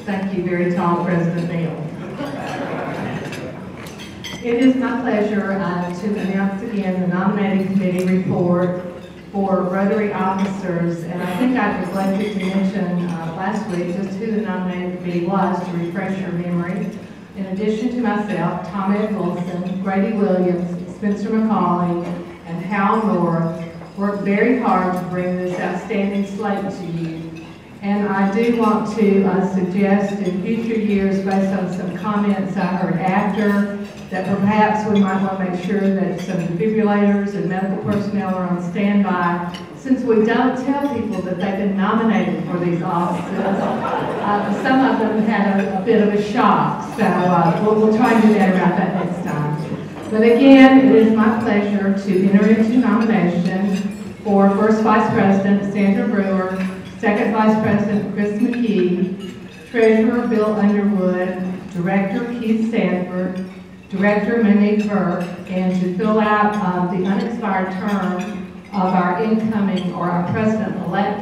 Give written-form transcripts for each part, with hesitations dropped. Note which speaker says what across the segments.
Speaker 1: Thank you, very tall President Neal. It is my pleasure to announce again the nominating committee report for Rotary officers, and I think I neglected to mention last week just who the nominating committee was to refresh your memory. In addition to myself, Tom Ed Wilson, Grady Williams, Spencer McCauley, and Hal North worked very hard to bring this outstanding slate to you. And I do want to suggest in future years, based on some comments I heard after, that perhaps we might want to make sure that some defibrillators and medical personnel are on standby, since we don't tell people that they've been nominated for these offices. Some of them had a bit of a shock, so we'll try and do that about that next time. But again, it is my pleasure to enter into nomination for First Vice President Sandra Brewer, Second Vice President Chris McKee, Treasurer Bill Underwood, Director Keith Sanford, Director Monique Burke, and to fill out the unexpired term of our incoming or our President-elect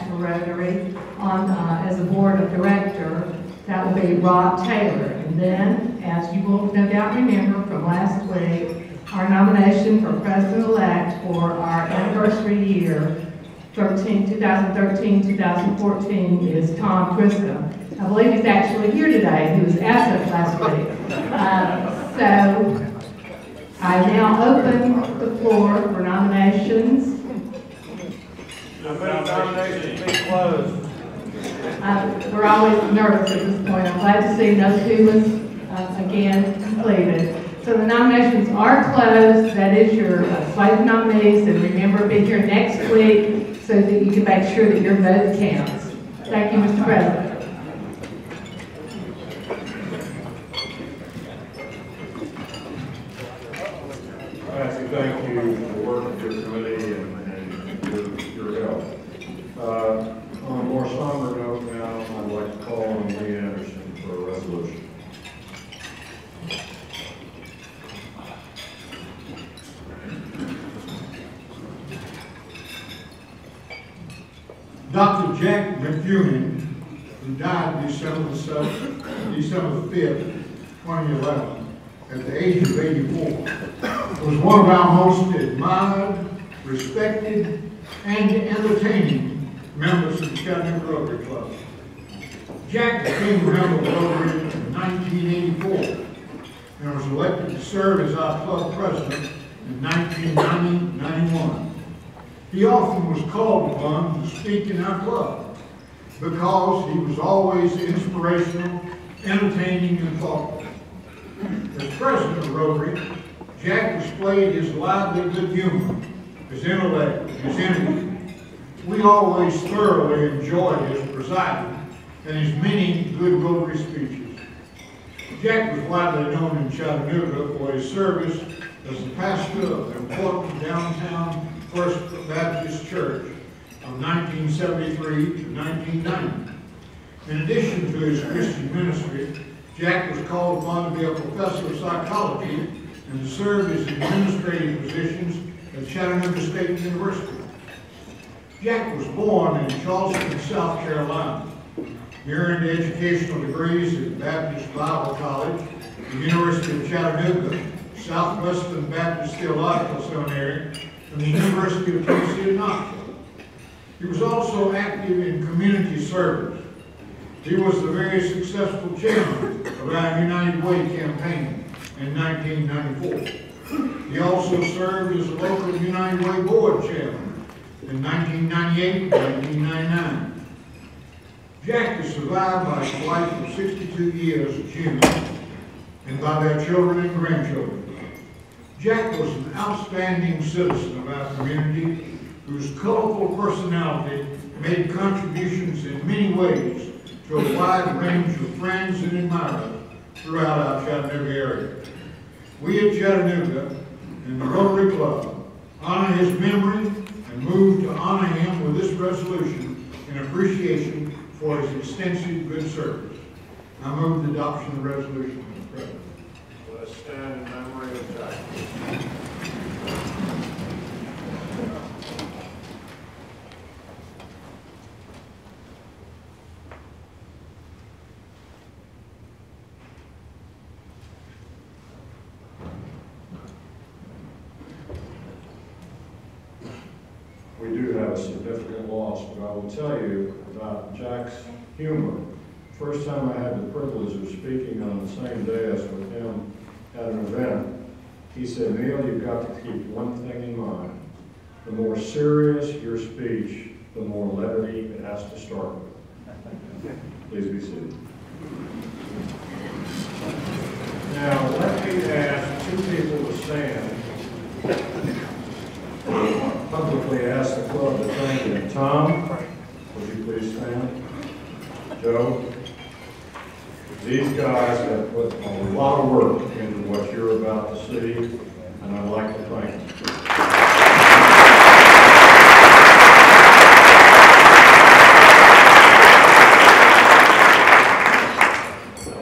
Speaker 1: for Rotary as a Board of Director, that will be Rob Taylor. And then, as you will no doubt remember from last week, our nomination for President-elect for our anniversary year, 2013-2014, is Tom Griscom. I believe he's actually here today. He was absent last week. So I now open the floor for nominations.
Speaker 2: Nominations be closed.
Speaker 1: We're always nervous at this point. I'm glad to see no two was again completed. So the nominations are closed. That is your slate of nominees. And remember, be here next week so that you can make sure that your vote counts. Thank you, Mr. President.
Speaker 3: Thank you for the work of your committee and your help. On a more somber note now, I'd like to call on Lee Anderson for a resolution.
Speaker 4: Dr. Jack McEwen, who died December 5th, 2011, at the age of 84, was one of our most admired, respected, and entertaining members of the Chattanooga Rotary Club. Jack became a member of Rotary in 1984 and was elected to serve as our club president in 1990-91. He often was called upon to speak in our club because he was always inspirational, entertaining, and thoughtful. As president of Rotary, Jack displayed his lively good humor, his intellect, his energy. We always thoroughly enjoyed his presiding and his many good Rotary speeches. Jack was widely known in Chattanooga for his service as the pastor of the important downtown First Baptist Church from 1973 to 1990. In addition to his Christian ministry, Jack was called upon to be a professor of psychology and to serve as administrative positions at Chattanooga State University. Jack was born in Charleston, South Carolina. He earned educational degrees at Baptist Bible College, the University of Chattanooga, Southwestern Baptist Theological Seminary, and the University of Tennessee at Knoxville. He was also active in community service. He was the very successful chairman of our United Way campaign in 1994. He also served as the local United Way board chairman in 1998 and 1999. Jack is survived by his wife of 62 years, June, and by their children and grandchildren. Jack was an outstanding citizen of our community whose colorful personality made contributions in many ways to a wide range of friends and admirers throughout our Chattanooga area. We at Chattanooga and the Rotary Club honor his memory and move to honor him with this resolution in appreciation for his extensive good service. I move the adoption of the resolution, Mr. President.
Speaker 3: Let us stand in memory of Jack. we do have a significant loss, but I will tell you about Jack's humor. First time I had the privilege of speaking on the same dais with him at an event, he said, Neil, you've got to keep one thing in mind. The more serious your speech, the more levity it has to start with. Please be seated. Now, let me ask two people to stand. Publicly ask the club to thank you. Tom, would you please stand? Joe? These guys have put a lot of work into what you're about to see, and I'd like to thank them.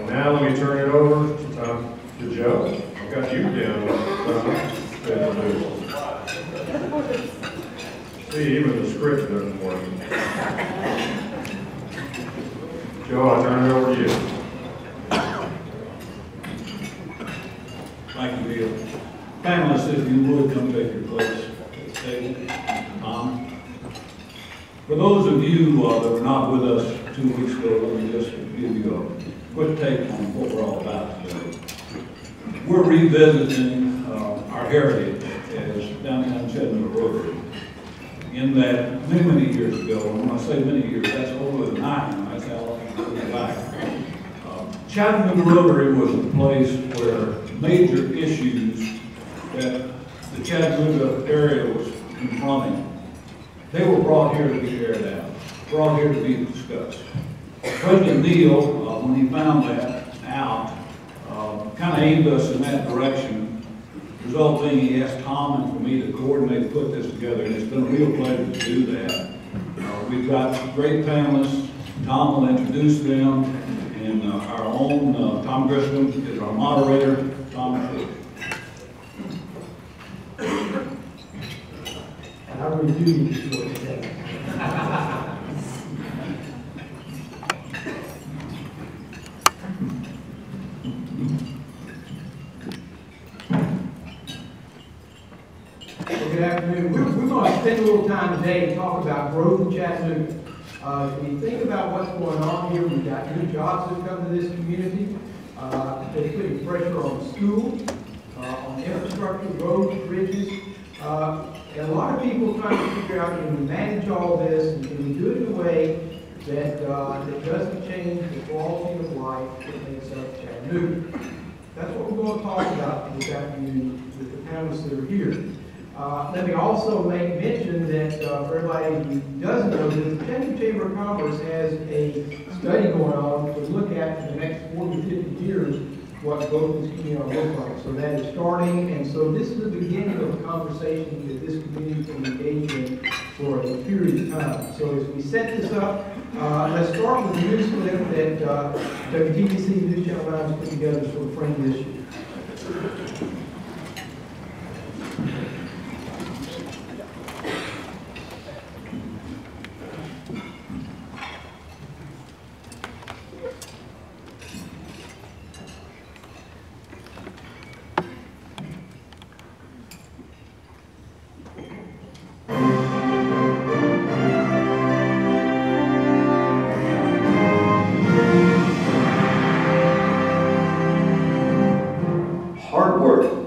Speaker 3: Now let me turn it over to Joe. I've got you down. See, even the script doesn't work. Joe, I'll turn it over to you.
Speaker 5: Thank you, Neil. Panelists, if you would, come take your place at the table. For those of you that were not with us 2 weeks ago, let me just give you a quick take on what we're all about today. We're revisiting our heritage as downtown Chattanooga Rotary. In that many years ago, and when I say many years, that's older than I am, that's how long it goes back. Chattanooga Rotary was a place where major issues that the Chattanooga area was confronting, they were brought here to be aired out, brought here to be discussed. President Neal, when he found that out, kind of aimed us in that direction. The result being he asked Tom and for me to coordinate, put this together, and it's been a real pleasure to do that. We've got great panelists. Tom will introduce them, and our own Tom Griscom is our moderator. Tom, please.
Speaker 6: I really do need to slow it down. Good afternoon. We're going to spend a little time today to talk about growth in Chattanooga. When you think about what's going on here, we've got new jobs that come to this community. They're putting pressure on schools, on infrastructure, roads, bridges. And a lot of people trying to figure out, can we manage all this, and can we do it in a way that doesn't change the quality of life that makes up Chattanooga. That's what we're going to talk about this afternoon with the panelists that are here. Let me also make mention that for everybody who doesn't know this, the Chattanooga Chamber of Commerce has a study going on to look at for the next 40 to 50 years what growth in this community will look like. So that is starting, and so this is the beginning of a conversation that this community can engage in for a period of time. So as we set this up, let's start with the news clip that WTBC News Channel 9 has put together to sort of frame the issue.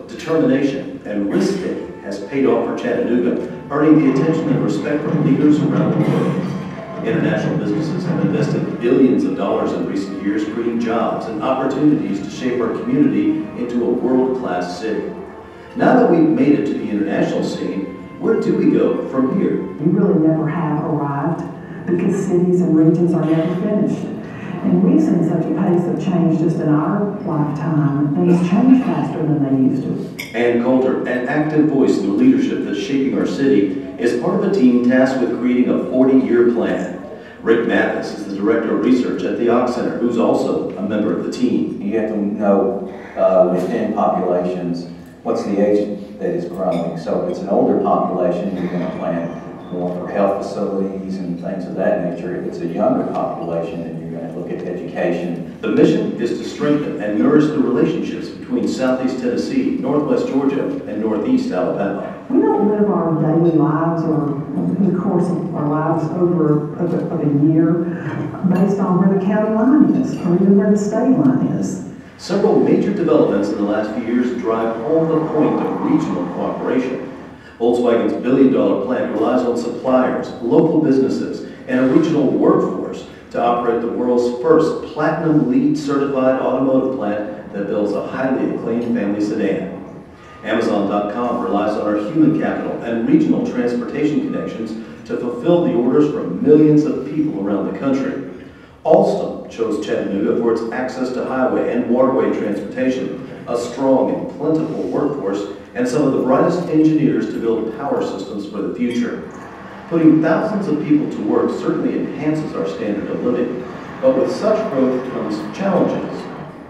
Speaker 7: Determination and risk-taking has paid off for Chattanooga, earning the attention and respect from leaders around the world. International businesses have invested billions of dollars in recent years, creating jobs and opportunities to shape our community into a world-class city. Now that we've made it to the international scene, where do we go from here?
Speaker 8: We really never have arrived because cities and regions are never finished. And we've seen such a pace of change just in our lifetime. Things change faster than they used to.
Speaker 7: Ann Coulter, an active voice in the leadership that's shaping our city, is part of a team tasked with creating a 40-year plan. Rick Mathis is the Director of Research at the Ox Center, who's also a member of the team.
Speaker 9: You have to know within populations what's the age that is growing. So if it's an older population, you're going to plan more for health facilities and things of that nature. If it's a younger population, then you're going to look at education.
Speaker 7: The mission is to strengthen and nourish the relationships between Southeast Tennessee, Northwest Georgia, and Northeast Alabama.
Speaker 8: We don't live our daily lives or in the course of our lives over of a year based on where the county line is or even where the state line is.
Speaker 7: Several major developments in the last few years drive home the point of regional cooperation. Volkswagen's billion-dollar plant relies on suppliers, local businesses, and a regional workforce to operate the world's first platinum LEED certified automotive plant that builds a highly acclaimed family sedan. Amazon.com relies on our human capital and regional transportation connections to fulfill the orders from millions of people around the country. Alstom chose Chattanooga for its access to highway and waterway transportation, a strong and plentiful workforce, and some of the brightest engineers to build power systems for the future. Putting thousands of people to work certainly enhances our standard of living, but with such growth comes challenges,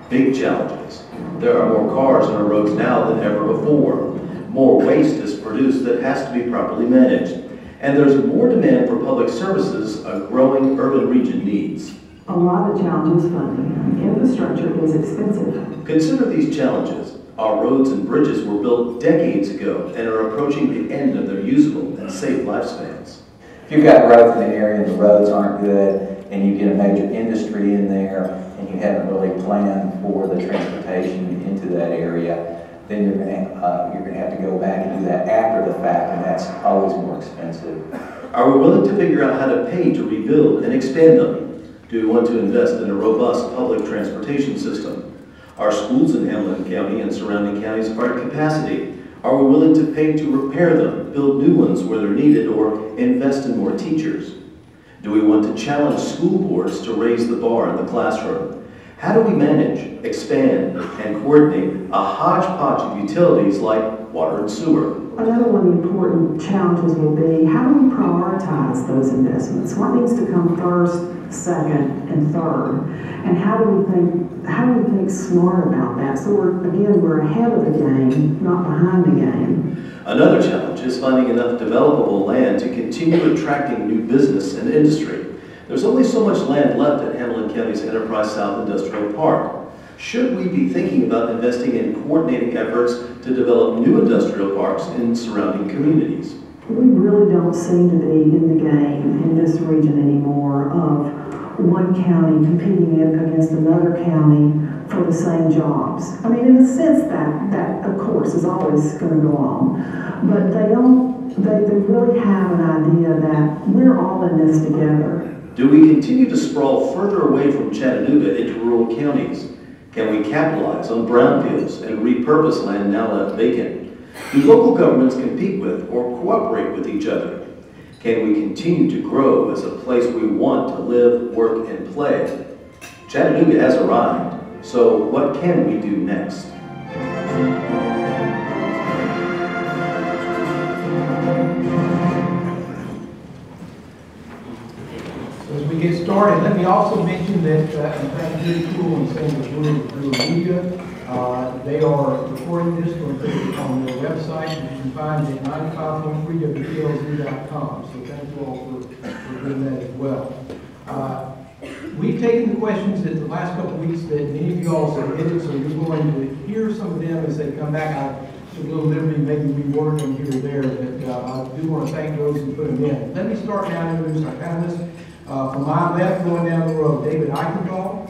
Speaker 7: big challenges. There are more cars on our roads now than ever before. More waste is produced that has to be properly managed. And there's more demand for public services a growing urban region needs.
Speaker 8: A lot of challenges funding. Infrastructure is expensive.
Speaker 7: Consider these challenges. Our roads and bridges were built decades ago and are approaching the end of their usable and safe lifespans.
Speaker 9: If you've got growth in an area and the roads aren't good, and you get a major industry in there, and you haven't really planned for the transportation into that area, then you're going to have to go back and do that after the fact, and that's always more expensive.
Speaker 7: Are we willing to figure out how to pay to rebuild and expand them? Do we want to invest in a robust public transportation system? Our schools in Hamilton County and surrounding counties are at capacity. Are we willing to pay to repair them, build new ones where they're needed, or invest in more teachers? Do we want to challenge school boards to raise the bar in the classroom? How do we manage, expand, and coordinate a hodgepodge of utilities like water and sewer?
Speaker 8: Another one of the important challenges will be how do we prioritize those investments? What needs to come first, second, and third? And how do we think smart about that? So we're ahead of the game, not behind the game.
Speaker 7: Another challenge is finding enough developable land to continue attracting new business and industry. There's only so much land left at Hamilton County's Enterprise South Industrial Park. Should we be thinking about investing in coordinating efforts to develop new industrial parks in surrounding communities?
Speaker 8: We really don't seem to be in the game in this region anymore of one county competing against another county for the same jobs. I mean, in a sense that of course is always going to go on, but they really have an idea that we're all in this together.
Speaker 7: Do we continue to sprawl further away from Chattanooga into rural counties? Can we capitalize on brownfields and repurpose land now left vacant? Do local governments compete with or cooperate with each other? Can we continue to grow as a place we want to live, work, and play? Chattanooga has arrived, so what can we do next?
Speaker 6: As we get started, let me also mention that, in fact, really cool and saying that we're media. They are recording this and put it on their website, which you can find at 95.3wplz.com. So thank you all for doing that as well. We've taken the questions that the last couple of weeks that many of you all submitted, so we're going to hear some of them as they come back. I took a little liberty, maybe reword them here or there, but I do want to thank those who put them in. Let me start now and introduce our panelists. From my left, going down the road, David Eichenthal.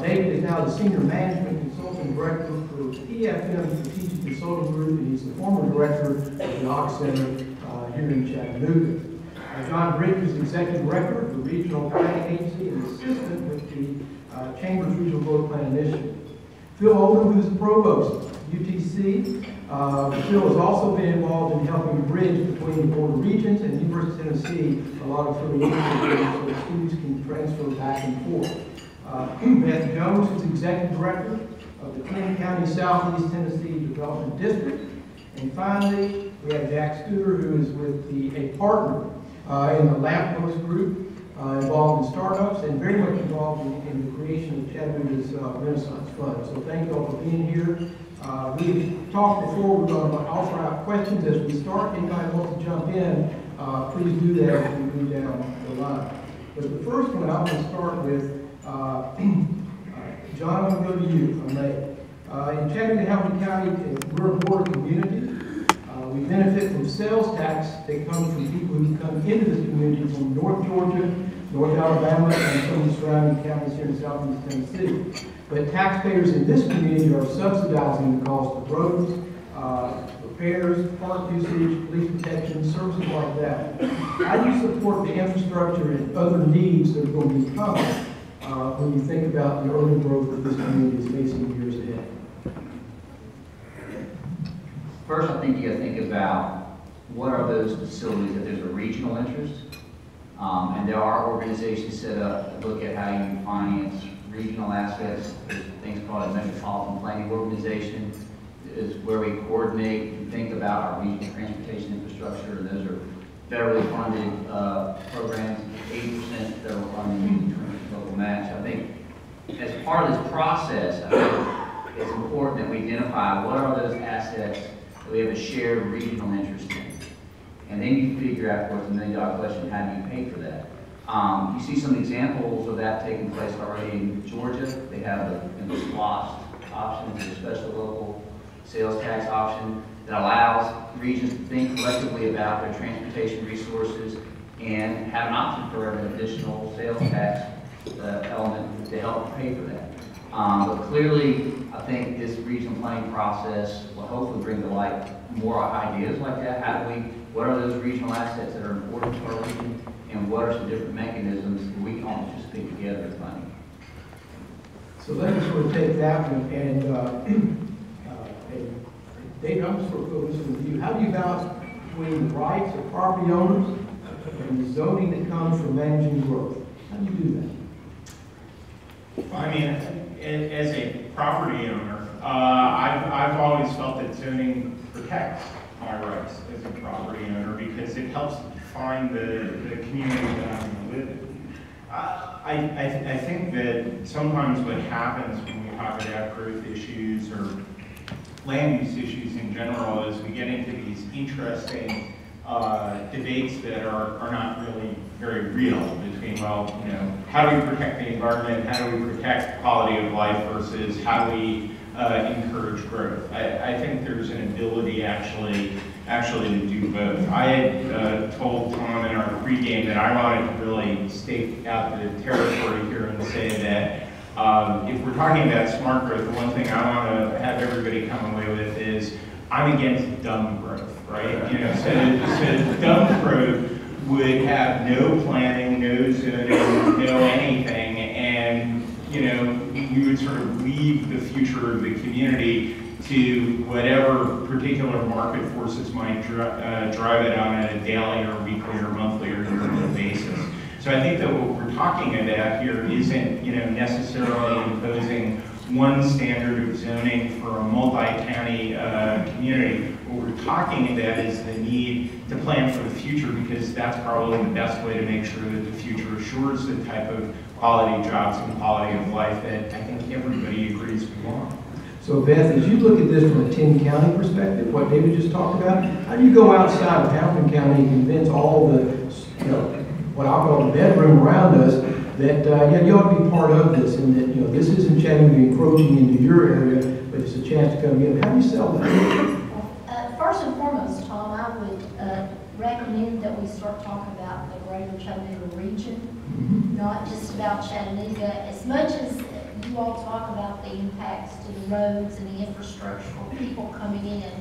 Speaker 6: David is now the Senior Management Consulting Director for EFM Strategic Consulting Group, and he's the former Director of the AUX Center here in Chattanooga. John Bridges is Executive Director of the Regional Planning Agency and Assistant with the Chamber's Regional Growth Plan Initiative. Phil Oldham, who's the Provost of UTC. Phil has also been involved in helping bridge between the border regions and the University of Tennessee, a lot of affiliations so students can transfer back and forth. Beth Jones is Executive Director of the Clinton County Southeast Tennessee Development District. And finally, we have Jack Studer, who is with a partner in the Lamppost Group, involved in startups and very much involved in the creation of Chattanooga's Renaissance Fund. So thank you all for being here. We've talked before, we're going to offer out questions as we start. Anybody wants to jump in, please do that as we move down the line. But the first one I want to start with, John, I'm going to go to you, if I may. In Chattanooga, Hamilton County, we're a border community. We benefit from sales tax that comes from people who come into this community from North Georgia, North Alabama, and some of the surrounding counties here in southeast Tennessee. But taxpayers in this community are subsidizing the cost of roads, repairs, park usage, police protection, services like that. How do you support the infrastructure and other needs that are going to be coming when you think about the urban growth that this community is facing in years ahead?
Speaker 10: First, I think you got to think about what are those facilities that there's a regional interest, and there are organizations set up to look at how you finance regional assets. There's things called a metropolitan planning organization is where we coordinate and think about our regional transportation infrastructure, and those are federally funded programs, 80% federal funding, 20% local match. I think as part of this process, I think it's important that we identify what are those assets that we have a shared regional interest in. And then you figure out, of course, the million-dollar question, how do you pay for that? You see some examples of that taking place already in Georgia. They have the SLOST option, which is a special local sales tax option that allows regions to think collectively about their transportation resources and have an option for an additional sales tax element to help pay for that. But clearly, I think this regional planning process will hopefully bring to light more ideas like that. What are those regional assets that are important to our region, and what are some different mechanisms that we can all just pick together as funding?
Speaker 6: So let me sort of take that one and David, I'm just sort of focusing with you. How do you balance between the rights of property owners and the zoning that comes from managing growth? How do you do that?
Speaker 2: I mean, as a property owner, I've always felt that zoning protects my rights as a property owner because it helps define the community that I'm going to live in. I think that sometimes what happens when we talk about growth issues or land use issues in general is we get into these interesting debates that are not really very real between, well, you know, how do we protect the environment, how do we protect quality of life versus how do we encourage growth. I think there's an ability actually to do both. I had told Tom in our pregame that I wanted to really stake out the territory here and say that if we're talking about smart growth, the one thing I want to have everybody come away with is I'm against dumb growth, right? You know, so dumb growth would have no planning, no zoning, no anything, and you know, we would sort of leave the future of the community to whatever particular market forces might drive it on a daily or weekly or monthly or yearly basis. So I think that what we're talking about here isn't, you know, necessarily imposing one standard of zoning for a multi-county community. What we're talking about is the need to plan for the future because that's probably the best way to make sure that the future assures the type of quality jobs and quality of life that I think everybody agrees we want.
Speaker 6: So Beth, as you look at this from a 10-county perspective, what David just talked about, how do you go outside of Hamilton County and convince all the, you know, what I call the bedroom around us that yeah, you ought to be part of this, and that, you know, this isn't Chattanooga encroaching into your area, but it's a chance to come in. How do you sell that?
Speaker 11: First and foremost, Tom, I would recommend that we start talking about the greater Chattanooga region, not just about Chattanooga. As much as you all talk about the impacts to the roads and the infrastructure for people coming in,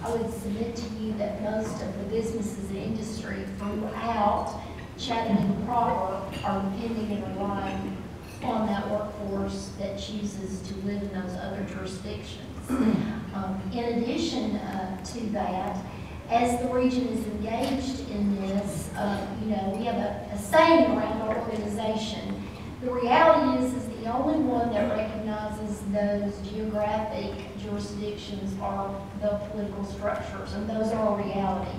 Speaker 11: I would submit to you that most of the businesses and industry throughout Chattanooga proper are depending and relying on that workforce that chooses to live in those other jurisdictions. In addition to that, as the region is engaged in this, you know, we have a saying around our organization. The reality is the only one that recognizes those geographic jurisdictions are the political structures, and those are a reality.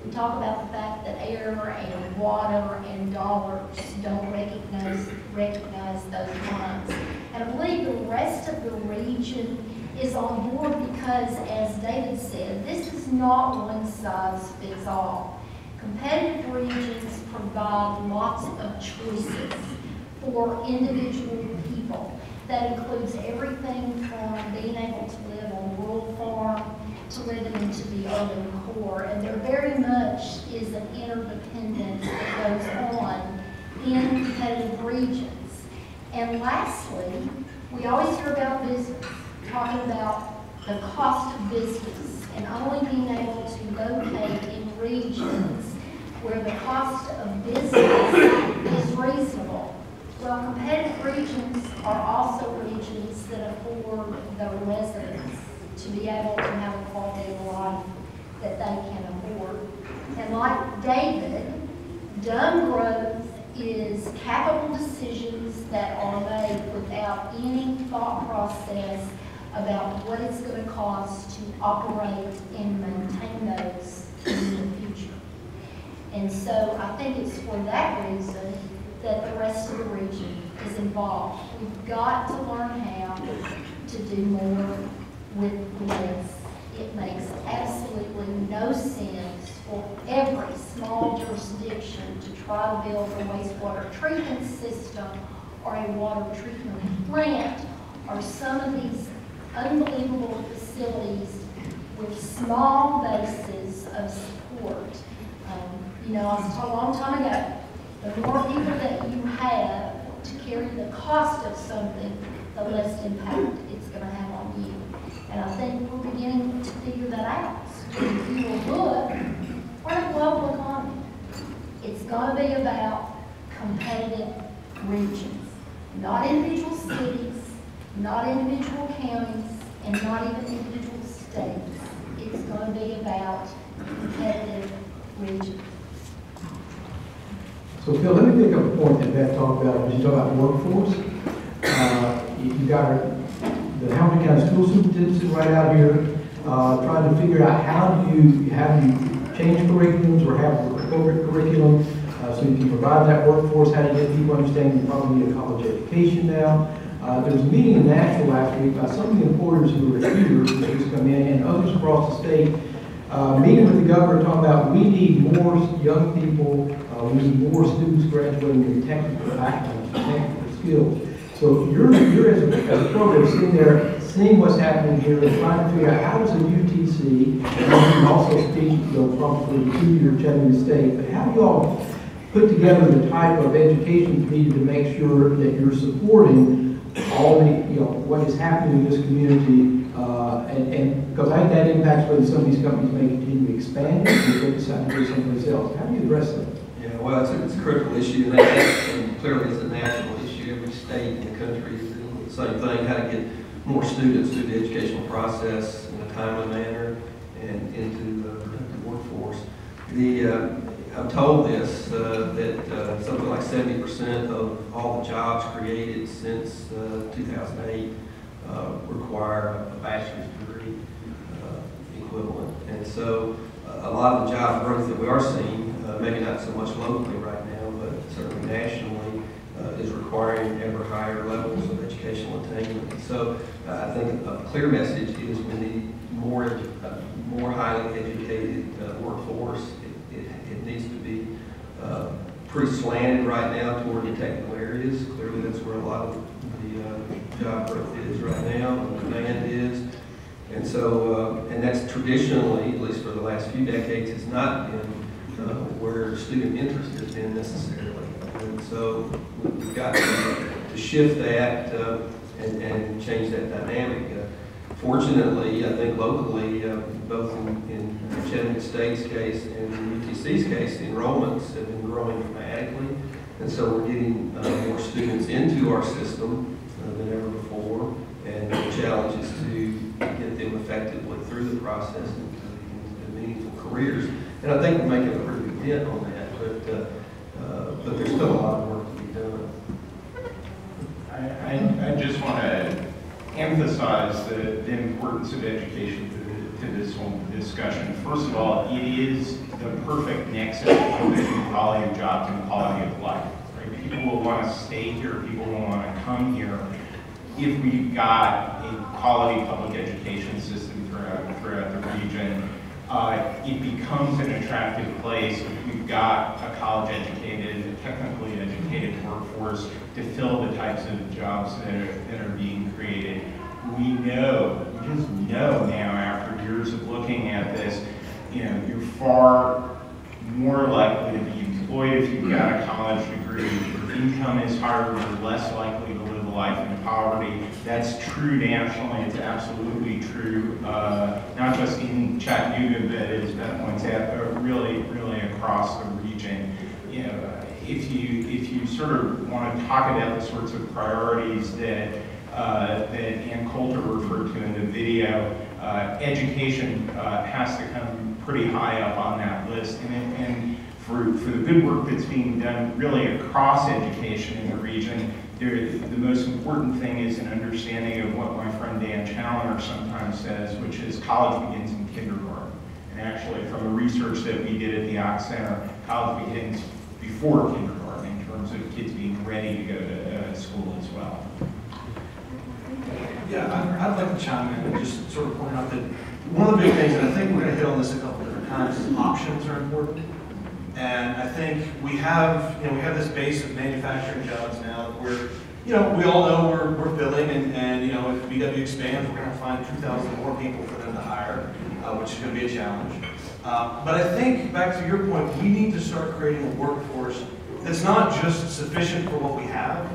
Speaker 11: We talk about the fact that air and water and dollars don't recognize those lines. And I believe the rest of the region is on board because, as David said, this is not one size fits all. Competitive regions provide lots of choices for individual people. That includes everything from being able to live on a rural farm to let them into the urban core. And there very much is an interdependence that goes on in competitive regions. And lastly, we always hear about business, talking about the cost of business, and only being able to locate in regions where the cost of business is reasonable. Well, competitive regions are also regions that afford the residents to be able to have a quality of life that they can afford. And like David, dumb growth is capital decisions that are made without any thought process about what it's going to cost to operate and maintain those in the future. And so I think it's for that reason that the rest of the region is involved. We've got to learn how to do more with less. It makes absolutely no sense for every small jurisdiction to try to build a wastewater treatment system or a water treatment plant or some of these unbelievable facilities with small bases of support. You know, I was told a long time ago, the more people that you have to carry the cost of something, the less impact it's going to have on you. And I think we're beginning to figure that out. So if you will look, we're in a global economy. It's going to be about competitive regions, not individual cities, not individual counties, and not even individual states. It's going to be about competitive regions.
Speaker 6: So Phil, let me pick up a point that Beth talked about when you talk about workforce. You got the Hamilton County School Superintendent right out here trying to figure out how do you change curriculums or have an appropriate curriculum so you can provide that workforce. How do you get people understanding you probably need a college education now? There was a meeting in Nashville last week by some of the employers who were here who just come in and others across the state, meeting with the governor talking about we need more young people, we need more students graduating with technical backgrounds, technical skills. So you're as a program sitting there, seeing what's happening here, and trying to figure out how does a UTC, and you can also speak, probably to your Chattanooga State, but how do you all put together the type of education needed to make sure that you're supporting all the, what is happening in this community, and because I think that impacts whether some of these companies may continue to expand or they decide to do someplace else. How do you address that?
Speaker 12: Yeah, well, it's a critical issue, and clearly it's a national issue. Every state in the country is doing the same thing, how to get more students through the educational process in a timely manner and into the productive workforce. I'm told this, that something like 70% of all the jobs created since 2008 require a bachelor's degree equivalent. And so a lot of the job growth that we are seeing, maybe not so much locally right now, but certainly nationally, is requiring ever higher levels of educational attainment. And so I think a clear message is we need more highly educated workforce. It needs to be pretty slanted right now toward the technical areas. Clearly that's where a lot of the job growth is right now, and demand is. And so, and that's traditionally, at least for the last few decades, has not been where student interest has been necessarily. And so we've got to shift that and change that dynamic. Fortunately, I think locally, both in Chattanooga State's case and UTC's case, the enrollments have been growing dramatically. And so we're getting more students into our system than ever before. And the challenge is to get them effectively through the process into meaningful careers. And I think we're making a pretty good dent on that, but there's still a lot of work to be done.
Speaker 2: I just want to emphasize the importance of education to this whole discussion. First of all, it is the perfect nexus between quality of jobs and quality of life. Right? People will want to stay here, people will want to come here if we've got a quality public education system throughout the region. It becomes an attractive place if we've got a college-educated, technically educated workforce to fill the types of jobs that are being created. We just know now after years of looking at this, you know, you're far more likely to be employed if you've got a college degree. Your income is higher, you're less likely to live a life in poverty. That's true nationally. It's absolutely true, not just in Chattanooga, but as Beth points out, really across the region. You know, if you sort of want to talk about the sorts of priorities that Ann Coulter referred to in the video, education has to come pretty high up on that list. And for the good work that's being done really across education in the region, the most important thing is an understanding of what my friend Dan Challoner sometimes says, which is college begins in kindergarten. And actually, from the research that we did at the Ox Center, college begins before kindergarten in terms of kids being ready to go to school as well.
Speaker 13: Yeah, I'd like to chime in and just sort of point out that one of the big things, and I think we're going to hit on this a couple different times, is options are important. And I think we have this base of manufacturing jobs now that we're, we all know we're filling, and if BW expands, we're going to find 2,000 more people for them to hire, which is going to be a challenge. But I think, back to your point, we need to start creating a workforce that's not just sufficient for what we have,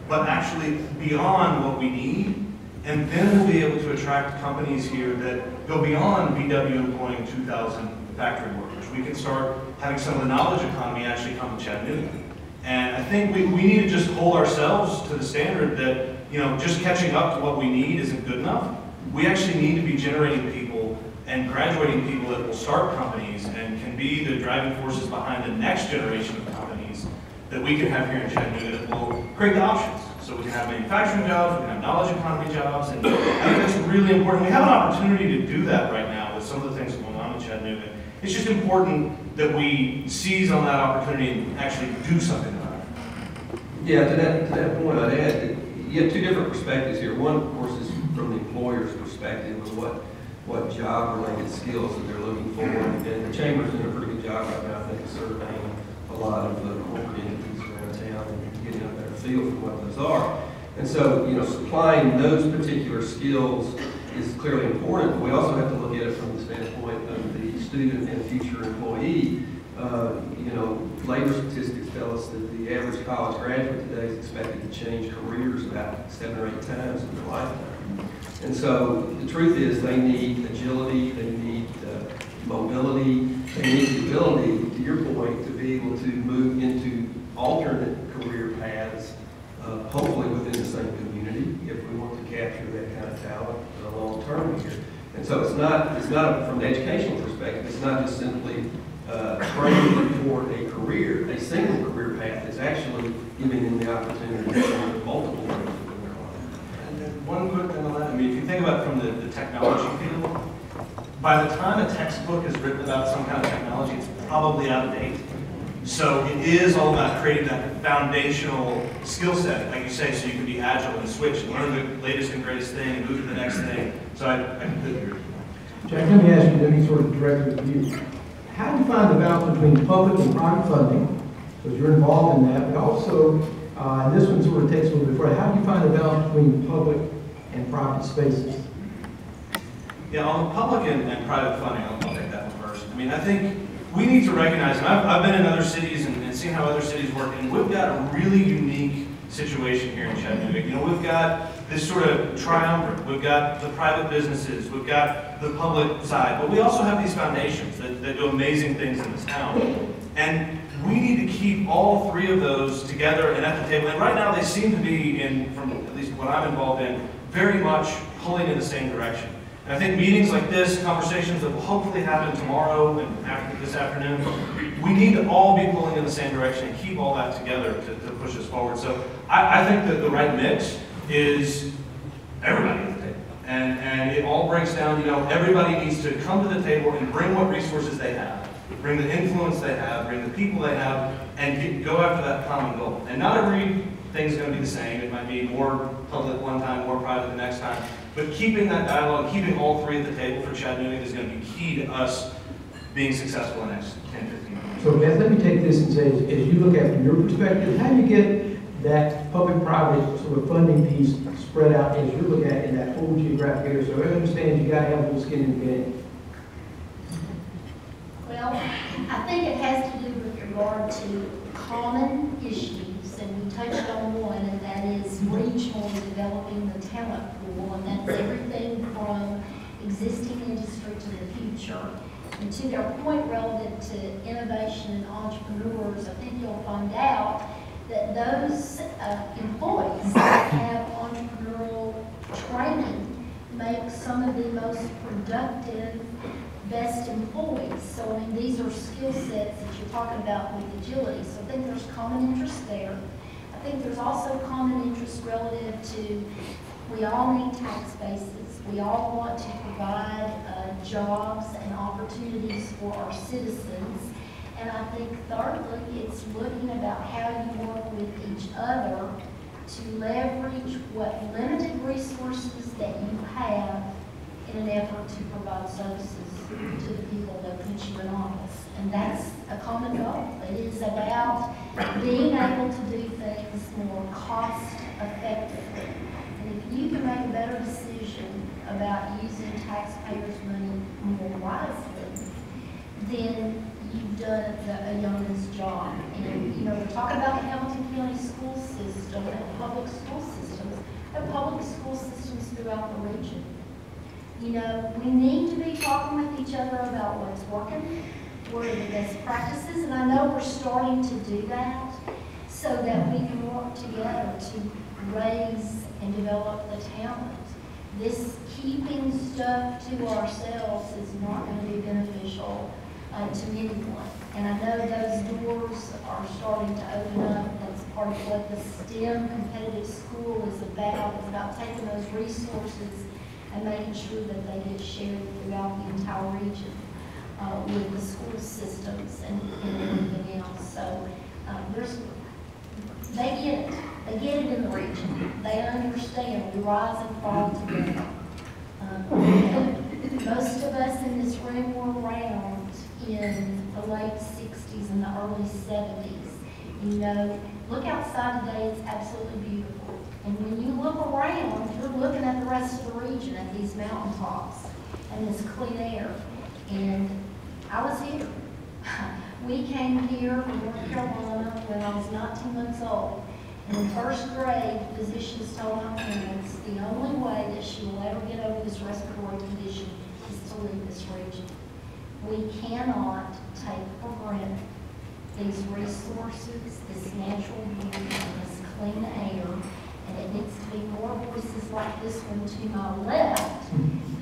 Speaker 13: but actually beyond what we need. And then we'll be able to attract companies here that go beyond BW employing 2,000 factory workers. We can start having some of the knowledge economy actually come to Chattanooga. And I think we need to just hold ourselves to the standard that, just catching up to what we need isn't good enough. We actually need to be generating people and graduating people that will start companies and can be the driving forces behind the next generation of companies that we can have here in Chattanooga that will create the options. So we can have manufacturing jobs, we can have knowledge economy jobs, and I think that's really important. We have an opportunity to do that right now with some of the things going on in Chattanooga. It's just important that we seize on that opportunity and actually do something about it.
Speaker 12: Yeah, to that point, I'd add that you have two different perspectives here. One, of course, is from the employer's perspective of what job-related skills that they're looking for. And the Chamber's doing a pretty good job right now, I think, of surveying a lot of the corporate entities around town and getting a better feel for what those are. And so, supplying those particular skills is clearly important, but we also have to look at it from the standpoint of the student and future employee. Labor statistics tell us that the average college graduate today is expected to change careers about 7 or 8 times in their lifetime. And so the truth is they need agility, they need mobility, they need the ability, to your point, to be able to move into alternate career paths, hopefully within the same community, if we want to capture that kind of talent long term here. And so it's not from the educational perspective, it's not just simply training toward a career, a single career path. It's actually giving them the opportunity to do multiple things within their life.
Speaker 13: And then one quick thing on that, if you think about it from the technology field, by the time a textbook is written about some kind of technology, it's probably out of date. So it is all about creating that foundational skill set, like you say, so you can be agile and switch and learn the latest and greatest thing and move to the next thing. So I completely agree.
Speaker 6: Jack, let me ask you, let me sort of direct it to you. How do you find the balance between public and private funding? Because you're involved in that, but also, and this one sort of takes a little bit further, how do you find the balance between public and private spaces?
Speaker 13: Yeah, on the public and private funding, I'll take that one first. I think we need to recognize, and I've been in other cities and seen how other cities work, and we've got a really unique situation here in Chattanooga. We've got this sort of triumvirate. We've got the private businesses, we've got the public side, but we also have these foundations that do amazing things in this town. And we need to keep all three of those together and at the table. And right now they seem to be, from at least what I'm involved in, very much pulling in the same direction. And I think meetings like this, conversations that will hopefully happen tomorrow and after this afternoon, we need to all be pulling in the same direction and keep all that together to push us forward. So I think that the right mix is everybody at the table. And it all breaks down, everybody needs to come to the table and bring what resources they have, bring the influence they have, bring the people they have, and go after that common goal. And not every thing's going to be the same. It might be more public one time, more private the next time. But keeping that dialogue, keeping all three at the table for Chattanooga is going to be key to us being successful in the next 10, 15 years.
Speaker 6: So Beth, let me take this and say, as you look at it from your perspective, how do you get that public-private sort of funding piece spread out as you look at in that whole geographic area? So I understand you got to have a little skin in the game.
Speaker 11: I think it has to do with regard to common issues, and we touched on one, and that is regionally developing the talent pool, and that's everything from existing industry to the future. And to their point relative to innovation and entrepreneurs, I think you'll find out that those employees that have entrepreneurial training make some of the most productive, best employees. So, I mean, these are skill sets that you're talking about with agility. So I think there's common interest there. I think there's also common interest relative to, we all need tax bases. We all want to provide jobs and opportunities for our citizens. And I think thirdly, it's looking about how you work with each other to leverage what limited resources that you have in an effort to provide services to the people that put you in office. And that's a common goal. It is about being able to do things more cost effectively. And if you can make a better decision about using taxpayers' money more wisely, then you've done a yeoman's job. And, you know, we talk about the Hamilton County school system and public school systems. There are public school systems throughout the region. You know, we need to be talking with each other about what's working, what are the best practices, and I know we're starting to do that so that we can work together to raise and develop the talent. This keeping stuff to ourselves is not going to be beneficial to anyone. And I know those doors are starting to open up. That's part of what the STEM competitive school is about. It's about taking those resources and making sure that they get shared throughout the entire region with the school systems and everything else. So they get it. They get it in the region. They understand. We rise and fall together. Most of us in this room were around in the late 60s and the early 70s. You know, look outside today, it's absolutely beautiful. And when you look around, you're looking at the rest of the region, at these mountaintops and this clean air. And I was here. We came here from North Carolina when I was 19 months old. And in first grade, physicians told my parents the only way that she will ever get over this respiratory condition is to leave this region. We cannot take for granted these resources, this natural beauty, and this clean air. And it needs to be more voices like this one to my left,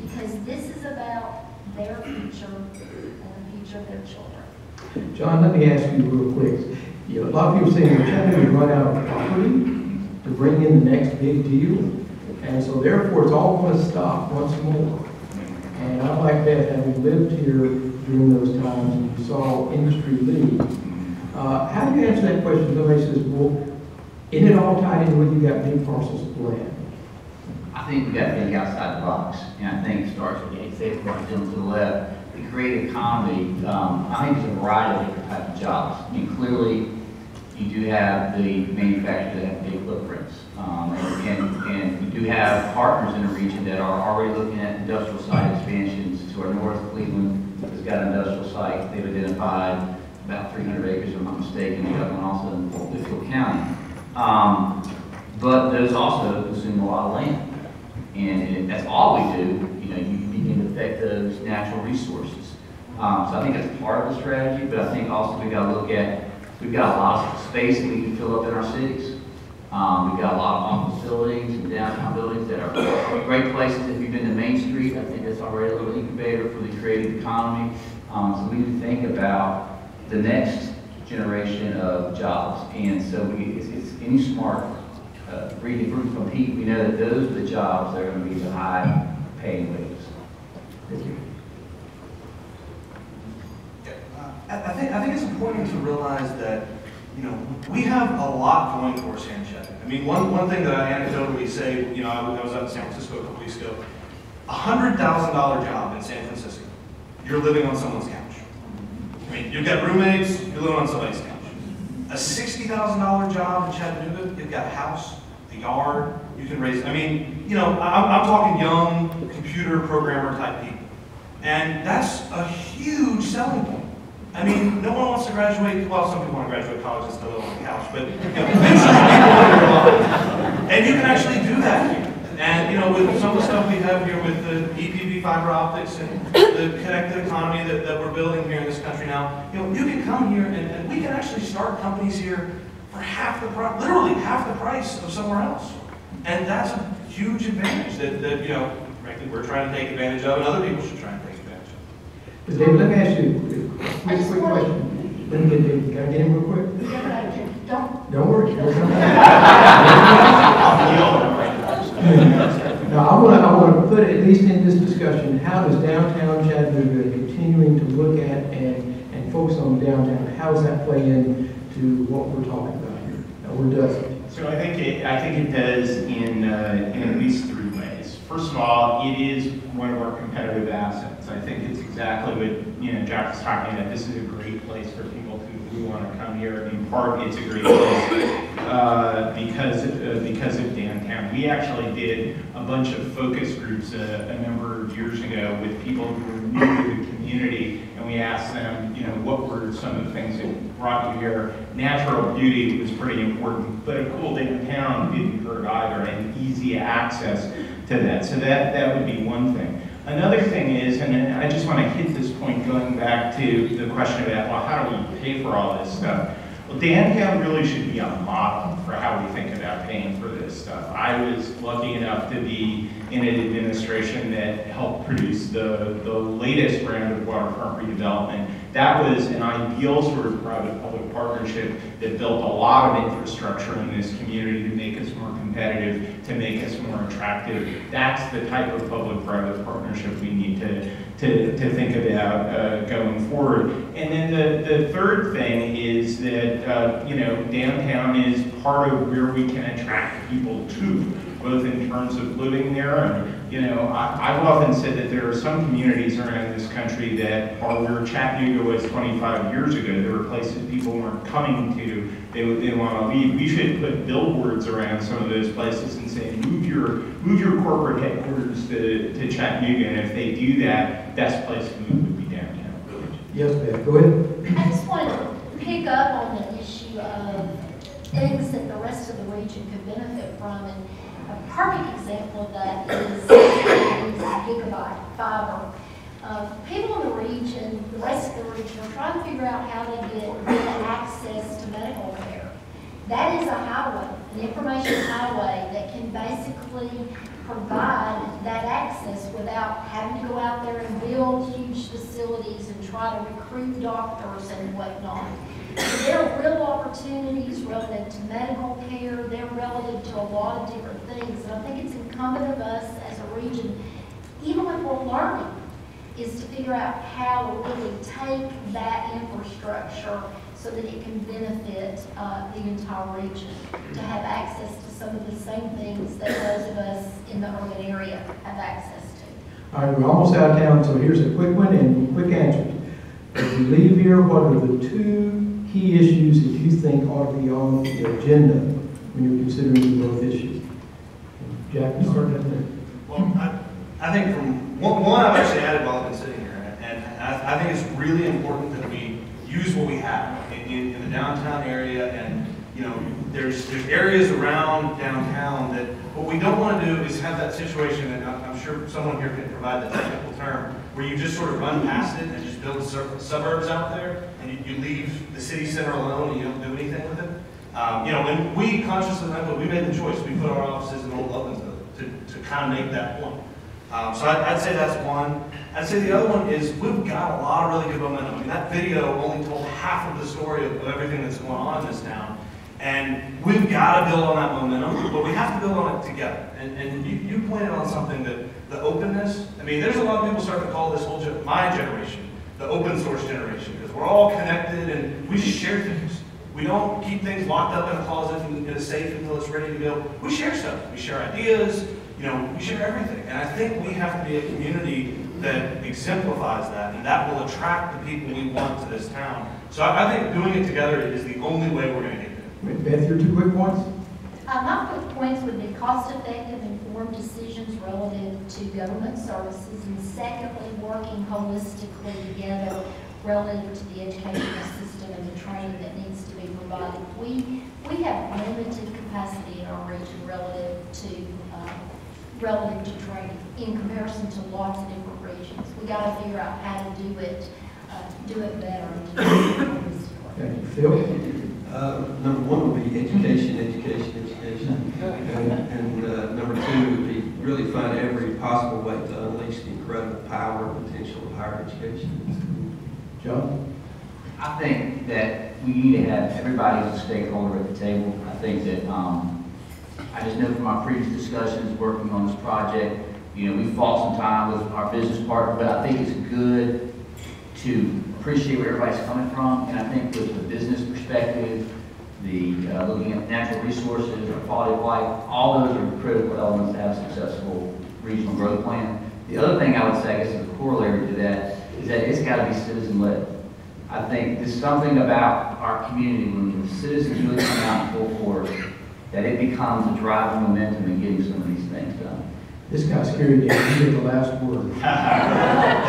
Speaker 11: because this is about their future and the future of their children.
Speaker 6: John, let me ask you real quick. You know, a lot of people say we're trying to run out of property to bring in the next big deal. And so therefore, it's all going to stop once more. And I like that, having lived here during those times and you saw industry lead. How do you answer that question? Somebody says, well, isn't it all tied in when you got big parcels of land?
Speaker 10: I think we got to think outside the box. And I think it starts with the executive to the left. The creative economy, I think there's a variety of different types of jobs. I mean, clearly, you do have the manufacturers that have big footprints. And you do have partners in the region that are already looking at industrial site expansions. To our north, Cleveland has got an industrial site. They've identified about 300 acres, if I'm not mistaken. We've got one also in Litchfield County. But those also consume a lot of land. And that's all we do. You know, you begin to affect those natural resources. So I think that's part of the strategy, but I think also we've got to look at, we've got a lot of space that we can fill up in our cities. We've got a lot of office buildings and downtown buildings that are great places. If you've been to Main Street, I think that's already a little incubator for the creative economy. So we need to think about the next generation of jobs. And so it's any smart if we compete, we know that those are the jobs that are going to be the high paying wages. Thank you.
Speaker 13: I think it's important to realize that, you know, we have a lot going for us here in Chattanooga. I mean, one thing that I anecdotally say, you know, I was out in San Francisco a couple weeks ago, $100,000 job in San Francisco, you're living on someone's couch. I mean, you've got roommates, you're living on somebody's couch. A $60,000 job in Chattanooga, you've got a house, a yard, you can raise, I mean, you know, I'm talking young computer programmer type people. And that's a huge selling point. I mean, no one wants to graduate, well, some people want to graduate college and still live on the couch, but eventually people want to go on. And you can actually do that here. And, with some of the stuff we have here with the EPB fiber optics and the connected economy that we're building here in this country now, you can come here and we can actually start companies here for half the price, literally half the price of somewhere else. And that's a huge advantage that frankly, we're trying to take advantage of and other people should try and take advantage of.
Speaker 6: David, let me ask you a quick question. Let me get David. Can I get him real quick? Don't worry. Now, I want to put at least in this discussion, how does downtown Chattanooga continuing to look at and focus on downtown, how does that play into what we're talking about here? Or does it?
Speaker 2: So I think it does in at least three ways. First of all, it is one of our competitive assets. I think it's exactly what Jack was talking about. This is a great place for people who want to come here. In part, it's a great place because of downtown. We actually did a bunch of focus groups a number of years ago with people who were new to the community, and we asked them, what were some of the things that brought you here? Natural beauty was pretty important, but a cool downtown didn't hurt either, and easy access to that. So that would be one thing. Another thing is, and I just want to hit this point going back to the question about, well, how do we pay for all this stuff? Well, downtown really should be a model for how we think about paying for this stuff. I was lucky enough to be in an administration that helped produce the latest round of waterfront redevelopment. That was an ideal sort of private-public partnership that built a lot of infrastructure in this community to make us more competitive, to make us more attractive. That's the type of public-private partnership we need to think about going forward. And then the third thing is that downtown is part of where we can attract people to, both in terms of living there and I've often said that there are some communities around this country that are where Chattanooga was 25 years ago. There were places people weren't coming to. They want to leave. We should put billboards around some of those places and say, move your corporate headquarters to Chattanooga. And if they do that, best place to move would be downtown.
Speaker 6: Yes, Beth, go ahead.
Speaker 11: I just wanted to pick up on the issue of things that the rest of the region could benefit from. And a perfect example of that is gigabyte fiber. People in the region, the rest of the region, are trying to figure out how they get access to medical care. That is a highway, an information highway that can basically provide that access without having to go out there and build huge facilities and try to recruit doctors and whatnot. There are real opportunities relative to medical care. They're relative to a lot of different things. And I think it's incumbent of us as a region, even when we're learning, is to figure out how to really take that infrastructure so that it can benefit the entire region, to have access to some of the same things that those of us in the urban area have access to.
Speaker 6: All right, we're almost out of town, so here's a quick one and quick answers. As we leave here, what are the two key issues that you think ought to be on the agenda when you're considering both issues? Jack, you start that there.
Speaker 13: Well, I think from one I've actually added while I've been sitting here, and I think it's really important that we use what we have in the downtown area, and there's areas around downtown that what we don't want to do is have that situation, and I'm sure someone here can provide the technical term, where you just sort of run past it and just build suburbs out there, and you leave the city center alone and you don't do anything with it. And we consciously, we made the choice. We put our offices in Old Lovelandville to kind of make that point. So I'd say that's one. I'd say the other one is we've got a lot of really good momentum. I mean, that video only told half of the story of everything that's going on in this town. And we've got to build on that momentum, but we have to build on it together. And you pointed on something that the openness, I mean, there's a lot of people starting to call this whole, my generation, the open source generation, because we're all connected and we just share things. We don't keep things locked up in a closet in a safe until it's ready to go. We share stuff. We share ideas. We share everything. And I think we have to be a community that exemplifies that, and that will attract the people we want to this town. So I think doing it together is the only way we're going to get there.
Speaker 6: Beth, your 2 quick points?
Speaker 11: My quick points would be cost-effective, informed decisions relative to government services, and secondly, working holistically together relative to the educational system and the training that needs to be provided. We have limited capacity in our region relative to training in comparison to lots of different regions. We got to figure out how to do it better.
Speaker 6: Thank you. Phil?
Speaker 12: Number one would be education. And number two would be really find every possible way to unleash the incredible power and potential of higher education.
Speaker 6: John?
Speaker 10: I think that we need to have everybody as a stakeholder at the table. I think that, I just know from our previous discussions working on this project, we fought some time with our business partner, but I think it's good to appreciate where everybody's coming from. And I think with the business perspective, the looking at natural resources, or quality of life, all those are critical elements to have a successful regional growth plan. The other thing I would say, I guess, as a corollary to that, is that it's got to be citizen-led. I think there's something about our community when the citizens really come out in full force, that it becomes a driving momentum in getting some of these things done.
Speaker 6: This guy's scared you get the last word.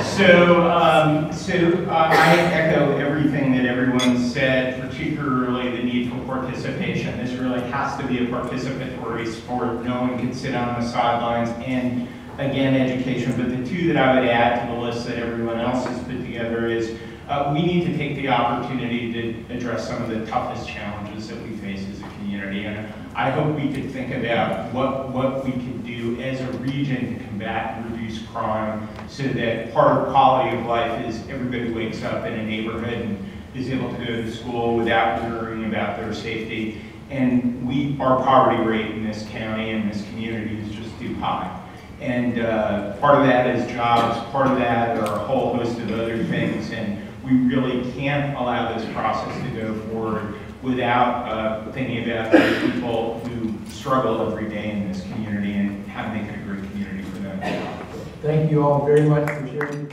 Speaker 2: So I echo everything that everyone said, particularly the need for participation. This really has to be a participatory sport. No one can sit on the sidelines. And again, education. But the two that I would add to the list that everyone else has put together is we need to take the opportunity to address some of the toughest challenges that we face as a community. And I hope we could think about what we could do as a region to combat and reduce crime, so that part of quality of life is everybody wakes up in a neighborhood and is able to go to school without worrying about their safety. And our poverty rate in this county and this community is just too high. And part of that is jobs, part of that are a whole host of other things, and we really can't allow this process to go forward without thinking about the people who struggle every day in this community and how to make it a great community for them.
Speaker 6: Thank you all very much for sharing.